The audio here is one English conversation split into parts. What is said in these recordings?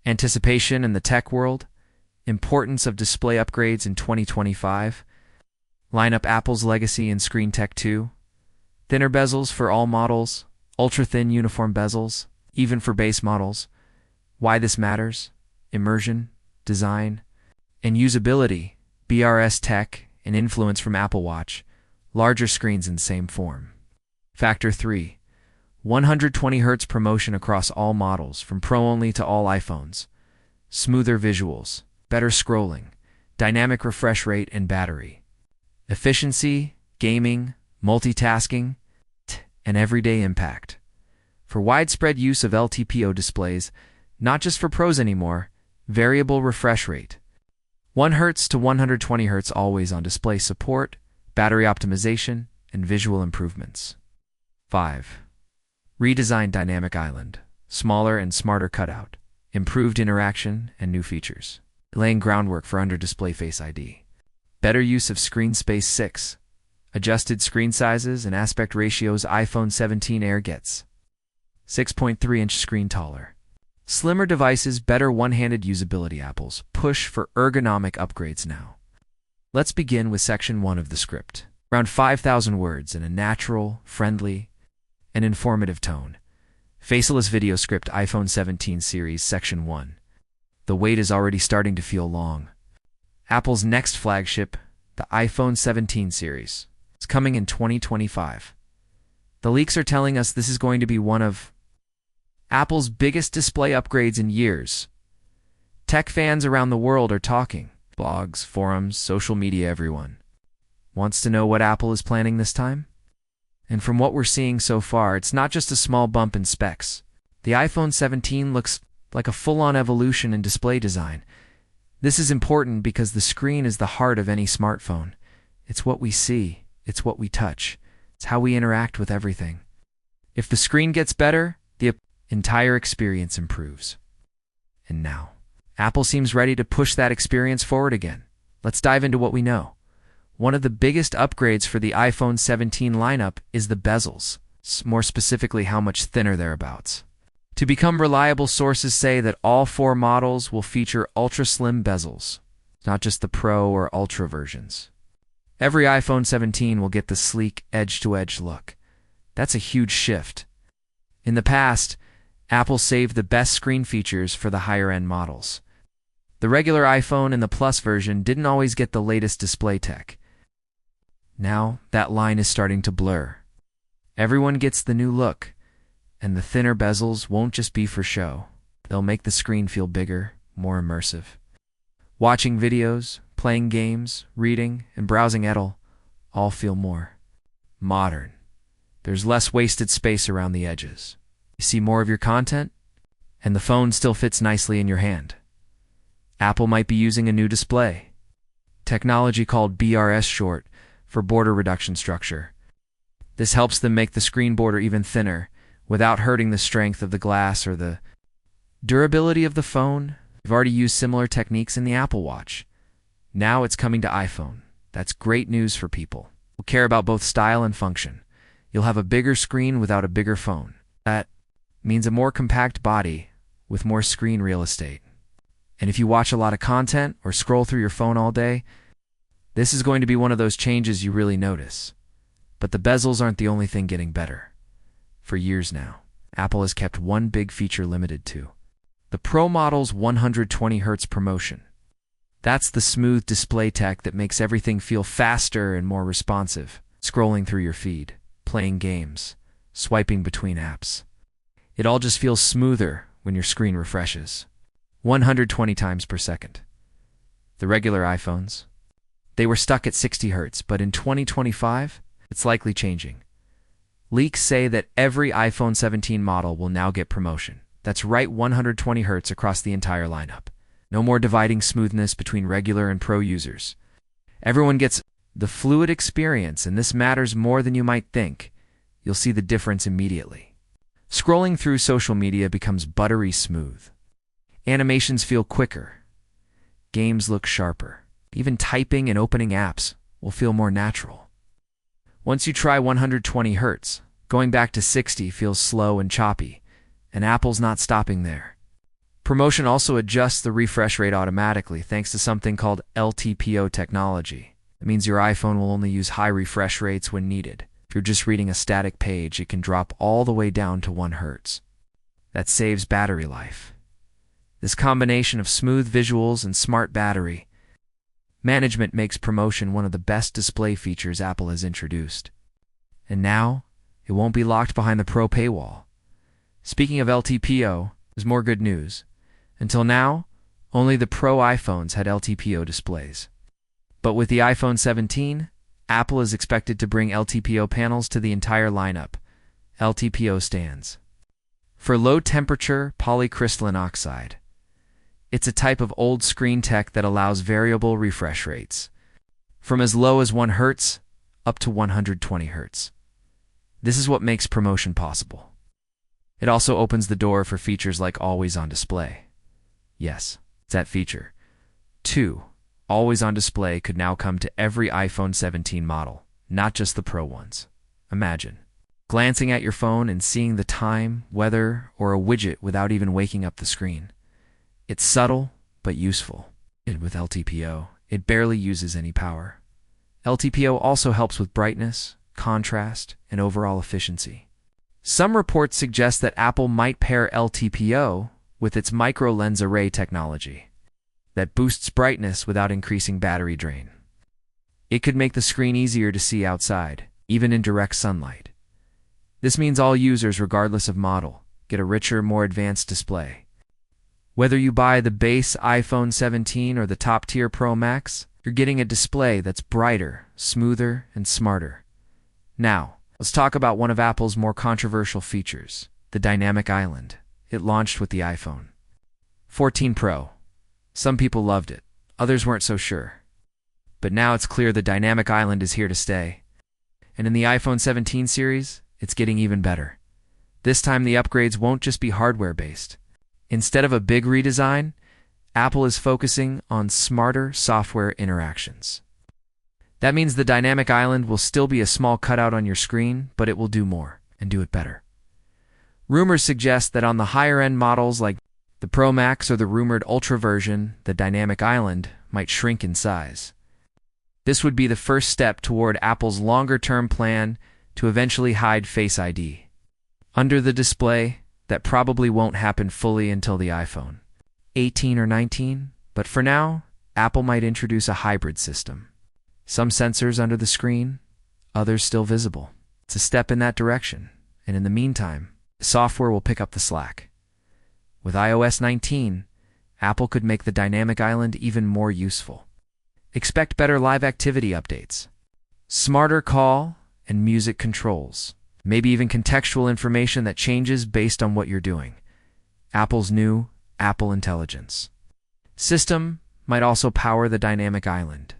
Anticipation in the tech world, importance of display upgrades in 2025, line up Apple's legacy in Screen Tech 2, thinner bezels for all models, ultra-thin uniform bezels, even for base models, why this matters, immersion, design, and usability, BRS tech, and influence from Apple Watch, larger screens in same form. Factor 3. 120Hz promotion across all models, from Pro only to all iPhones. Smoother visuals, better scrolling, dynamic refresh rate and battery. Efficiency, gaming, multitasking, and everyday impact. For widespread use of LTPO displays, not just for pros anymore, variable refresh rate. 1 Hz to 120 Hz always on display support, battery optimization, and visual improvements. 5. Redesigned dynamic island, smaller and smarter cutout, improved interaction, and new features. Laying groundwork for under-display Face ID. Better use of screen space. 6. Adjusted screen sizes and aspect ratios iPhone 17 Air gets. 6.3-inch screen taller. Slimmer devices, better one-handed usability. Apple's push for ergonomic upgrades now. Let's begin with section 1 of the script. Around 5,000 words in a natural, friendly, and informative tone. Faceless video script iPhone 17 series section 1. The wait is already starting to feel long. Apple's next flagship, the iPhone 17 series, is coming in 2025. The leaks are telling us this is going to be one of Apple's biggest display upgrades in years. Tech fans around the world are talking. Blogs, forums, social media, everyone wants to know what Apple is planning this time. And from what we're seeing so far, it's not just a small bump in specs. The iPhone 17 looks like a full-on evolution in display design. This is important because the screen is the heart of any smartphone. It's what we see, it's what we touch, it's how we interact with everything. If the screen gets better, the entire experience improves. And now, Apple seems ready to push that experience forward again. Let's dive into what we know. One of the biggest upgrades for the iPhone 17 lineup is the bezels, more specifically how much thinner thereabouts. To become reliable, sources say that all 4 models will feature ultra-slim bezels, not just the Pro or Ultra versions. Every iPhone 17 will get the sleek edge-to-edge look. That's a huge shift. In the past, Apple saved the best screen features for the higher-end models. The regular iPhone and the Plus version didn't always get the latest display tech. Now, that line is starting to blur. Everyone gets the new look, and the thinner bezels won't just be for show. They'll make the screen feel bigger, more immersive. Watching videos, playing games, reading, and browsing all feel more modern. There's less wasted space around the edges. You see more of your content, and the phone still fits nicely in your hand. Apple might be using a new display technology called BRS short for border reduction structure. This helps them make the screen border even thinner without hurting the strength of the glass or the durability of the phone. We've already used similar techniques in the Apple Watch. Now it's coming to iPhone. That's great news for people who care about both style and function. You'll have a bigger screen without a bigger phone. That means a more compact body with more screen real estate. And if you watch a lot of content or scroll through your phone all day, this is going to be one of those changes you really notice. But the bezels aren't the only thing getting better. For years now, Apple has kept one big feature limited to the Pro model's 120Hz promotion. That's the smooth display tech that makes everything feel faster and more responsive. Scrolling through your feed, playing games, swiping between apps. It all just feels smoother when your screen refreshes. 120 times per second. The regular iPhones, they were stuck at 60 Hz, but in 2025, it's likely changing. Leaks say that every iPhone 17 model will now get promotion. That's right, 120 Hz across the entire lineup. No more dividing smoothness between regular and Pro users. Everyone gets the fluid experience, and this matters more than you might think. You'll see the difference immediately. Scrolling through social media becomes buttery smooth. Animations feel quicker. Games look sharper. Even typing and opening apps will feel more natural. Once you try 120 Hz, going back to 60 feels slow and choppy, and Apple's not stopping there. Promotion also adjusts the refresh rate automatically thanks to something called LTPO technology. It means your iPhone will only use high refresh rates when needed. If you're just reading a static page, it can drop all the way down to 1 Hz. That saves battery life. This combination of smooth visuals and smart battery management makes Promotion one of the best display features Apple has introduced. And now, it won't be locked behind the Pro paywall. Speaking of LTPO, there's more good news. Until now, only the Pro iPhones had LTPO displays. But with the iPhone 17, Apple is expected to bring LTPO panels to the entire lineup. LTPO stands for low-temperature polycrystalline oxide. It's a type of old screen tech that allows variable refresh rates, from as low as 1 Hz up to 120 Hz. This is what makes Promotion possible. It also opens the door for features like Always On Display. Yes, it's that feature. 2. Always On Display could now come to every iPhone 17 model, not just the Pro ones. Imagine glancing at your phone and seeing the time, weather, or a widget without even waking up the screen. It's subtle, but useful. And with LTPO, it barely uses any power. LTPO also helps with brightness, contrast, and overall efficiency. Some reports suggest that Apple might pair LTPO with its micro-lens array technology that boosts brightness without increasing battery drain. It could make the screen easier to see outside, even in direct sunlight. This means all users, regardless of model, get a richer, more advanced display. Whether you buy the base iPhone 17 or the top-tier Pro Max, you're getting a display that's brighter, smoother, and smarter. Now, let's talk about one of Apple's more controversial features, the Dynamic Island. It launched with the iPhone 14 Pro. Some people loved it, others weren't so sure. But now it's clear the Dynamic Island is here to stay. And in the iPhone 17 series, it's getting even better. This time the upgrades won't just be hardware-based. Instead of a big redesign, Apple is focusing on smarter software interactions. That means the Dynamic Island will still be a small cutout on your screen, but it will do more, and do it better. Rumors suggest that on the higher-end models like the Pro Max or the rumored Ultra version, the Dynamic Island might shrink in size. This would be the first step toward Apple's longer-term plan to eventually hide Face ID under the display. That probably won't happen fully until the iPhone 18 or 19, but for now, Apple might introduce a hybrid system. Some sensors under the screen, others still visible. It's a step in that direction, and in the meantime, software will pick up the slack. With iOS 19, Apple could make the Dynamic Island even more useful. Expect better live activity updates, smarter call and music controls, maybe even contextual information that changes based on what you're doing. Apple's new Apple Intelligence system might also power the Dynamic Island.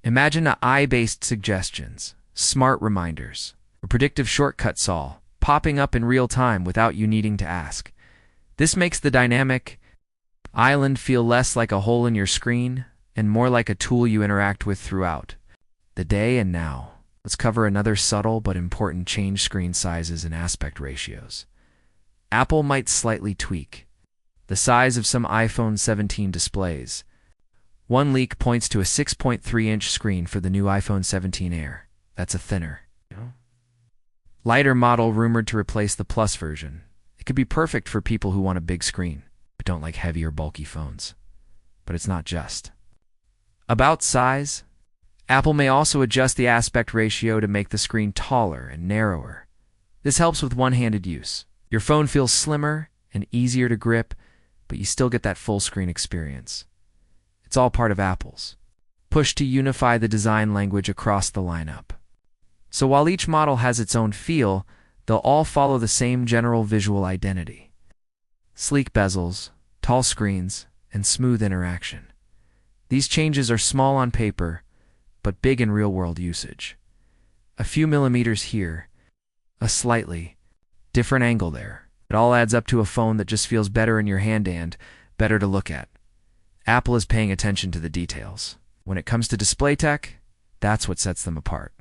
Imagine AI-based suggestions, smart reminders, or predictive shortcuts all popping up in real time without you needing to ask. This makes the Dynamic Island feel less like a hole in your screen and more like a tool you interact with throughout the day. And now, let's cover another subtle but important change: screen sizes and aspect ratios. Apple might slightly tweak the size of some iPhone 17 displays. One leak points to a 6.3-inch screen for the new iPhone 17 Air. That's a thinner, lighter model rumored to replace the Plus version. It could be perfect for people who want a big screen, but don't like heavy or bulky phones. But it's not just about size. Apple may also adjust the aspect ratio to make the screen taller and narrower. This helps with one-handed use. Your phone feels slimmer and easier to grip, but you still get that full screen experience. It's all part of Apple's push to unify the design language across the lineup. So while each model has its own feel, they'll all follow the same general visual identity: sleek bezels, tall screens, and smooth interaction. These changes are small on paper, but big in real-world usage. A few millimeters here, a slightly different angle there. It all adds up to a phone that just feels better in your hand and better to look at. Apple is paying attention to the details. When it comes to display tech, that's what sets them apart.